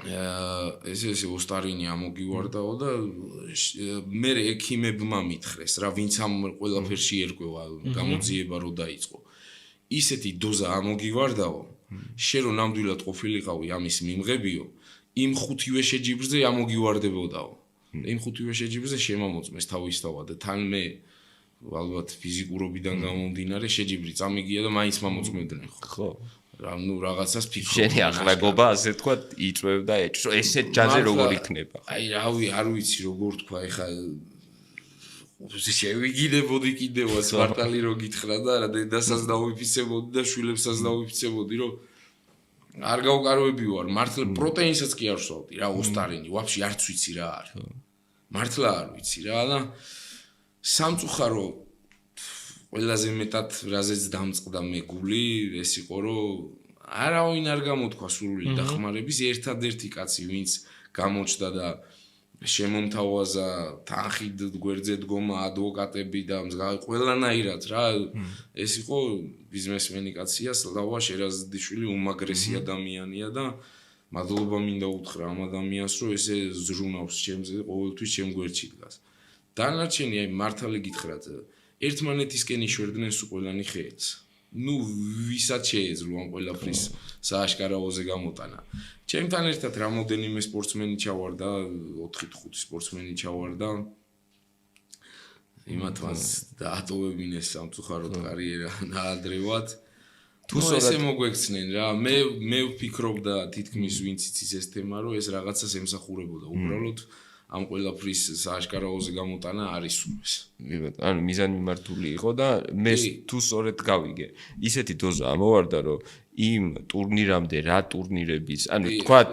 ეს ოსტარინი ამოგივარდაო და მე ექიმებმა მითხრეს რა ვინც ამ ყველაფერში ერკვევა გამოძიება რო დაიწყო ისეთი დოზა ამოგივარდაო შენ რო ნამდვილად ყოფილიყავი ამის მიმღებიო იმ ხუთივე შეჯიბრზე ამოგივარდებოდაო იმ ხუთივე შეჯიბრზე შემამოწმეს თავისთავად და თან მე ალბათ ფიზიკურობიდან გამომდინარე შეჯიბრი წამიგია და მაინც მომოწმებდნენ ხო ნუ რაღაცას ფიქრობ შენი აღრაგობა ასე თქვა იწვევდა ეჭვს ესეთ ჯაზე როგორ იქნება აი რავი არ ვიცი როგორ თქვა ეხა შევიგინებოდი კიდევაც მართალი რო გითხრა და რა დედასაც დავიფიცებოდი და შვილებსაც დავიფიცებოდი რომ არ გავკაროები ვარ მართლა პროტეინსაც კი არ ვსვავდი რა ოსტარინი ვაფშე არც ვიცი რა არის მართლა არ ვიცი რა და სამწუხარო ყველაზე მეტად რაზეც დამწყდა მე გული ეს იყო რომ არავინ არ გამოთქვა სრული დახმარების ერთადერთი კაცი ვინც გამოჩნდა და შემომთავაზა თანხით გვერდზე დგომა ადვოკატები და ყველანაირად რა ეს იყო ბიზნესმენი კაცია სლავა შერაზდიშვილი უმაგრესი ადამიანია და მადლობა მინდა უთხრა ამ ადამიანს რომ ესე ზრუნავს ჩემზე ყოველთვის ჩემ გვერდში დგას დანარჩენი აი მართალი გითხრათ ერთმანეთისკენ იშვერდნენ სულ ყველანი ხელს ნუ ვისაც შეეძლო ამ ყველაფრის სააშკარაოზე გამოტანა ჩემთან ერთად რამოდენიმე სპორტსმენი ჩავარდა 4-5 სპორტსმენი ჩავარდა იმათვას დაატოვებინეს სამწუხაროდ კარიერა ნაადრევად თუ ესე მოგვექცნენ რა მე ვფიქრობდა თითქმის ვინც იცის ეს თემა რომ ეს რაღაცას ემსახურებოდა უბრალოდ ამ ყველაფრის სააშკარაოზე გამოტანა არის სულს. ანუ მიზანი მიმართული იყო და მე თუ სწორედ გავიგე. ისეთი დოზა ამოვარდა რომ იმ ტურნირამდე რა ტურნირების, ანუ თქვათ